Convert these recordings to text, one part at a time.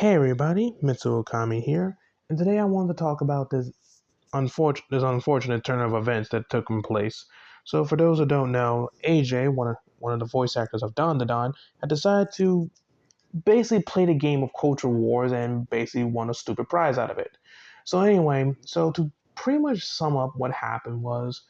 Hey everybody, Mitsuo Okami here, and today I wanted to talk about this unfortunate turn of events that took place. So, for those who don't know, AJ, one of the voice actors of Don the Don, had decided to basically play the game of Culture Wars and basically won a stupid prize out of it. So anyway, to pretty much sum up what happened was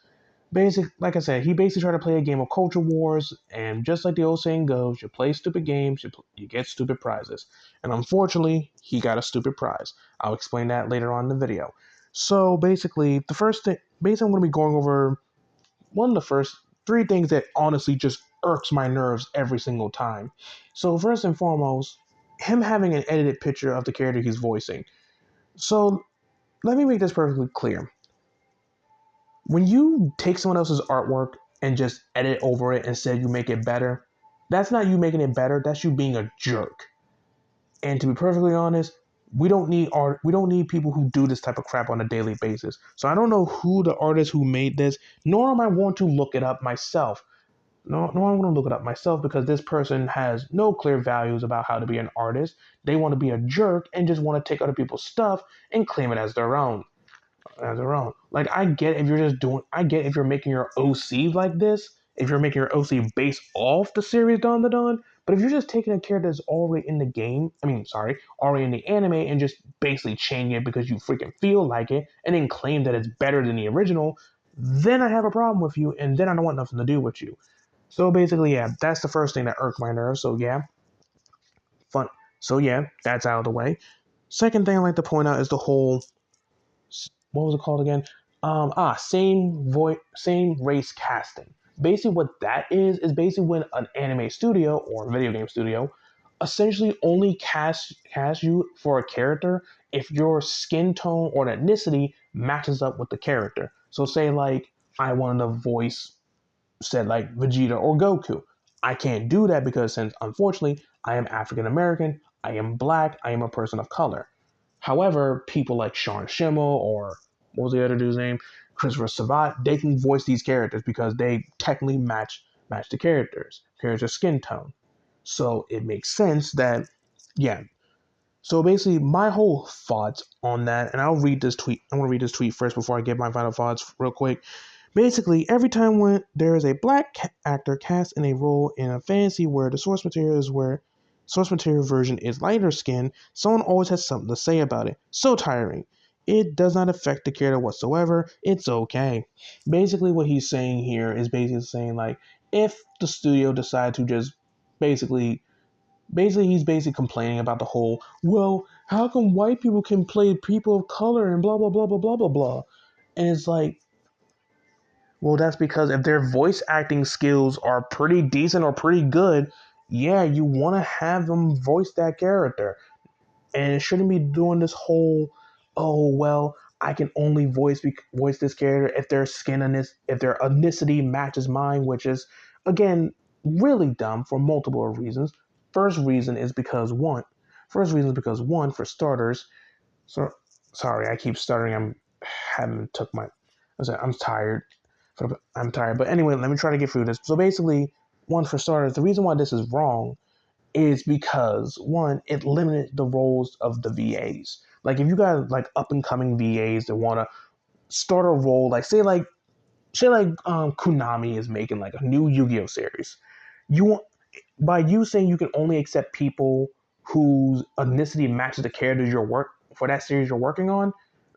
like I said, he basically tried to play a game of Culture Wars, and just like the old saying goes, you play stupid games, you get stupid prizes. And unfortunately, he got a stupid prize. I'll explain that later on in the video. So basically, the first thing, basically, I'm going to be going over one of the first three things that honestly just irks my nerves every single time. So first and foremost, him having an edited picture of the character he's voicing. So let me make this perfectly clear. When you take someone else's artwork and just edit over it and say you make it better, that's not you making it better, that's you being a jerk. And to be perfectly honest, we don't need art, we don't need people who do this type of crap on a daily basis. So I don't know who the artist who made this, nor am I want to look it up myself. No, I'm going to look it up myself because this person has no clear values about how to be an artist. They want to be a jerk and just want to take other people's stuff and claim it as their own. Like, I get if you're making your OC like this, if you're making your OC based off the series Dawn the Dawn, but if you're just taking a character that's already in the game, already in the anime and just basically changing it because you freaking feel like it and then claim that it's better than the original, then I have a problem with you and then I don't want nothing to do with you. So basically, yeah, that's the first thing that irked my nerves. So yeah, fun. So yeah, that's out of the way. Second thing I like to point out is the whole, what was it called again? Same race casting. Basically, what that is basically when an anime studio or video game studio essentially only cast you for a character if your skin tone or ethnicity matches up with the character. So, say like I wanted to voice said like Vegeta or Goku. I can't do that because since unfortunately I am African American, I am black, I am a person of color. However, people like Sean Schimmel or what was the other dude's name? Christopher Savat, they can voice these characters because they technically match the character skin tone. So it makes sense that yeah. So basically my whole thoughts on that, and I'll read this tweet. I want to read this tweet first before I get my final thoughts real quick. Basically, every time when there is a black actor cast in a role in a fantasy where the source material version is lighter skin, someone always has something to say about it. So tiring. It does not affect the character whatsoever. It's okay. Basically, what he's saying here is basically saying like if the studio decided to just basically he's basically complaining about the whole, well, how come white people can play people of color and blah blah blah blah blah blah blah. And it's like, well, that's because if their voice acting skills are pretty decent or pretty good, yeah, you want to have them voice that character. And it shouldn't be doing this whole, oh, well, I can only voice this character if if their ethnicity matches mine, which is, again, really dumb for multiple reasons. First reason is because one, for starters, so sorry, I keep stuttering. I'm tired. I'm tired. But anyway, let me try to get through this. So basically, one, for starters, the reason why this is wrong is because one, it limited the roles of the VAs. Like if you got like up and coming VAs that want to start a role, like Konami is making like a new Yu-Gi-Oh series. You want by you saying you can only accept people whose ethnicity matches the characters you're work for that series you're working on,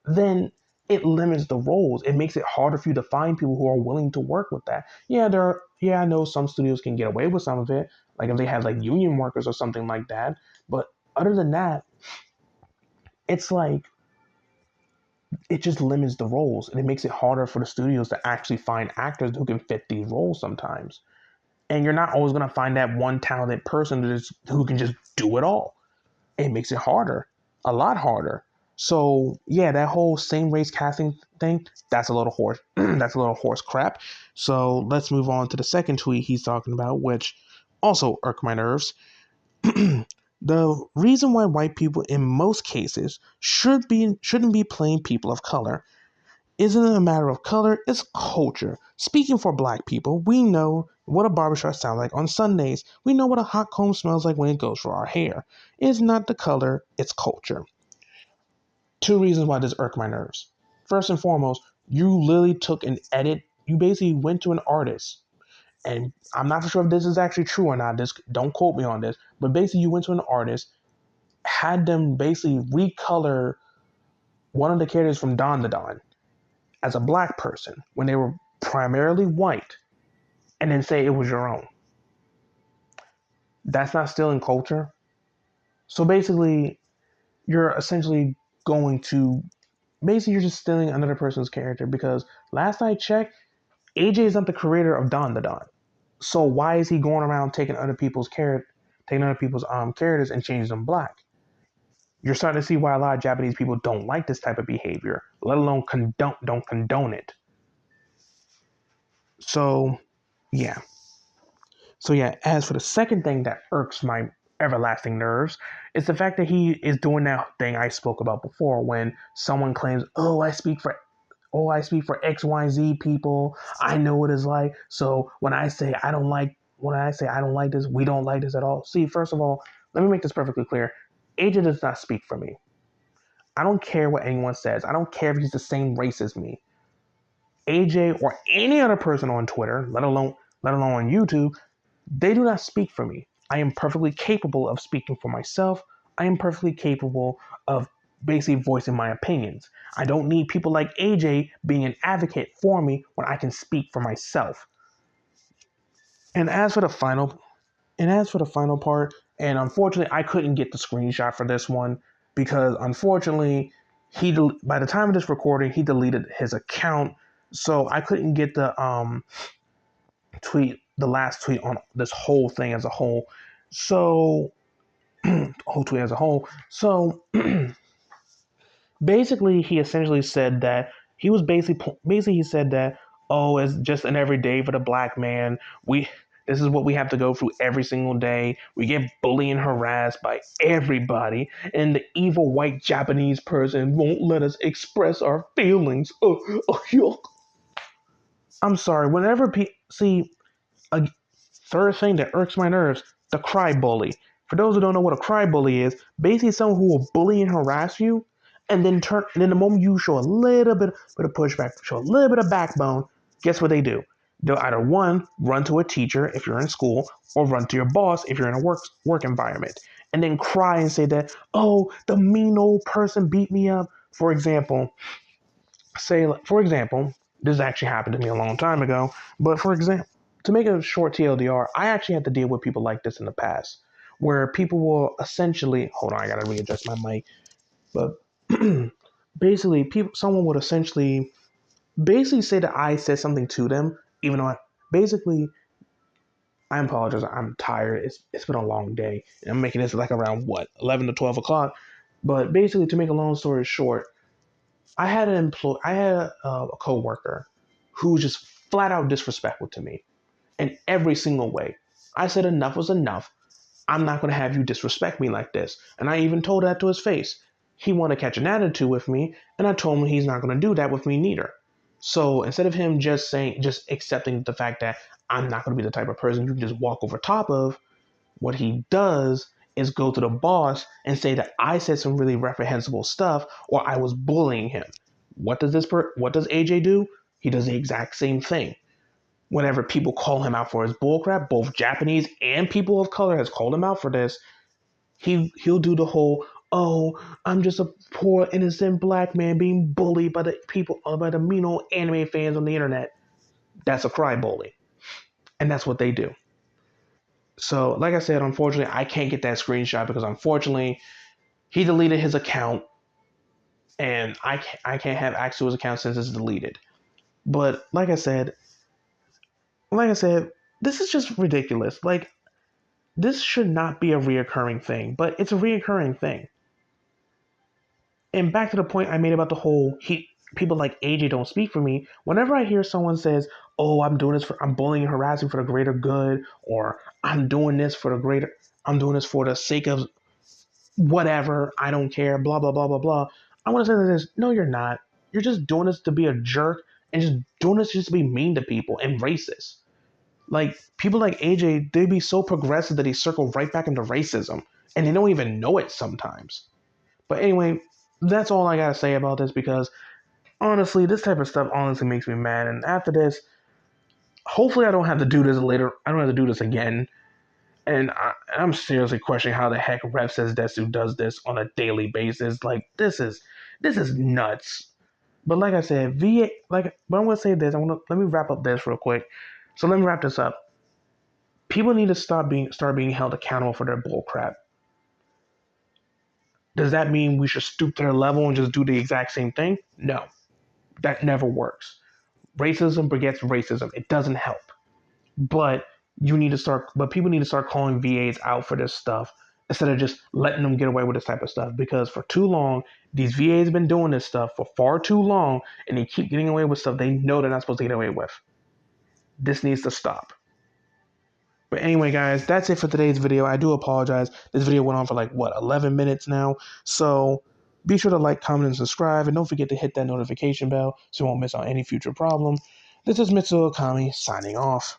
then it limits the roles. It makes it harder for you to find people who are willing to work with that. I know some studios can get away with some of it, like if they have like union workers or something like that. But other than that, it's like it just limits the roles and it makes it harder for the studios to actually find actors who can fit these roles sometimes. And you're not always going to find that one talented person who can just do it all. It makes it harder, a lot harder. So yeah, that whole same race casting thing, that's a little horse that's a little horse crap. So let's move on to the second tweet he's talking about, which also irked my nerves. The reason why white people in most cases shouldn't be playing people of color isn't a matter of color, it's culture. Speaking for black people, we know what a barbershop sounds like on Sundays. We know what a hot comb smells like when it goes for our hair. It's not the color, it's culture. Two reasons why this irked my nerves. First and foremost, you literally took an edit. You basically went to an artist, and I'm not sure if this is actually true or not. This, don't quote me on this, but basically you went to an artist, had them basically recolor one of the characters from Don the Don as a black person when they were primarily white, and then say it was your own. That's not stealing culture. So basically, you're essentially going to you're just stealing another person's character because last I checked, AJ is not the creator of Don the Don. So why is he going around taking other people's characters and changing them black? You're starting to see why a lot of Japanese people don't like this type of behavior, let alone don't condone it. So yeah. So yeah, as for the second thing that irks my everlasting nerves, it's the fact that he is doing that thing I spoke about before when someone claims, I speak for XYZ people. I know what it's like. So when I say I don't like this, we don't like this at all. See, first of all, let me make this perfectly clear. AJ does not speak for me. I don't care what anyone says. I don't care if he's the same race as me. AJ or any other person on Twitter, let alone on YouTube, they do not speak for me. I am perfectly capable of speaking for myself. I am perfectly capable of basically voicing my opinions. I don't need people like AJ being an advocate for me when I can speak for myself. And as for the final part, and unfortunately I couldn't get the screenshot for this one because unfortunately by the time of this recording he deleted his account, so I couldn't get the last tweet on this whole thing as a whole. So whole tweet as a whole. So basically, he essentially said that he said that, oh, it's just an everyday for the black man. This is what we have to go through every single day. We get bullied and harassed by everybody, and the evil white Japanese person won't let us express our feelings. Yuck. I'm sorry. Whenever see a third thing that irks my nerves, the cry bully. For those who don't know what a cry bully is, basically someone who will bully and harass you, and then the moment you show a little bit of pushback, show a little bit of backbone, guess what they do? They'll either one, run to a teacher if you're in school, or run to your boss if you're in a work environment, and then cry and say that, oh, the mean old person beat me up. For example, this actually happened to me a long time ago, but for example, to make a short TLDR, I actually had to deal with people like this in the past, where people will essentially, hold on, I gotta readjust my mic, but basically, someone would essentially say that I said something to them, even though I apologize, I'm tired. It's been a long day, and I'm making this like around 11 to 12 o'clock. But basically, to make a long story short, I had a coworker who was just flat out disrespectful to me in every single way. I said enough was enough. I'm not going to have you disrespect me like this. And I even told that to his face. He wanted to catch an attitude with me, and I told him he's not going to do that with me neither. So instead of him just accepting the fact that I'm not going to be the type of person you can just walk over top of, what he does is go to the boss and say that I said some really reprehensible stuff or I was bullying him. What does AJ do? He does the exact same thing. Whenever people call him out for his bullcrap, both Japanese and people of color has called him out for this, he'll do the whole, oh, I'm just a poor innocent black man being bullied by the mean old anime fans on the internet. That's a cry bully. And that's what they do. So, like I said, unfortunately, I can't get that screenshot because unfortunately, he deleted his account, and I can't have access to his account since it's deleted. But like I said, this is just ridiculous. Like, this should not be a reoccurring thing, but it's a reoccurring thing. And back to the point I made about the whole people like AJ don't speak for me. Whenever I hear someone says, "Oh, I'm bullying and harassing for the greater good," or I'm doing this for the sake of whatever, I don't care, blah blah blah blah blah. I want to say this: no, you're not. You're just doing this to be a jerk and just doing this just to be mean to people and racist. Like people like AJ, they be so progressive that they circle right back into racism, and they don't even know it sometimes. But anyway, that's all I gotta say about this because honestly, this type of stuff honestly makes me mad. And after this, hopefully, I don't have to do this later. I don't have to do this again. And I'm seriously questioning how the heck Ref Says Desu does this on a daily basis. Like this is nuts. But like I said, VA but I'm gonna say this. Let me wrap up this real quick. So let me wrap this up. People need to start being held accountable for their bullcrap. Does that mean we should stoop to their level and just do the exact same thing? No, that never works. Racism begets racism. It doesn't help. But people need to start calling VAs out for this stuff instead of just letting them get away with this type of stuff. Because for too long, these VAs have been doing this stuff for far too long, and they keep getting away with stuff they know they're not supposed to get away with. This needs to stop. But anyway, guys, that's it for today's video. I do apologize. This video went on for 11 minutes now. So be sure to like, comment, and subscribe. And don't forget to hit that notification bell so you won't miss out on any future problem. This is Mitsuo Okami signing off.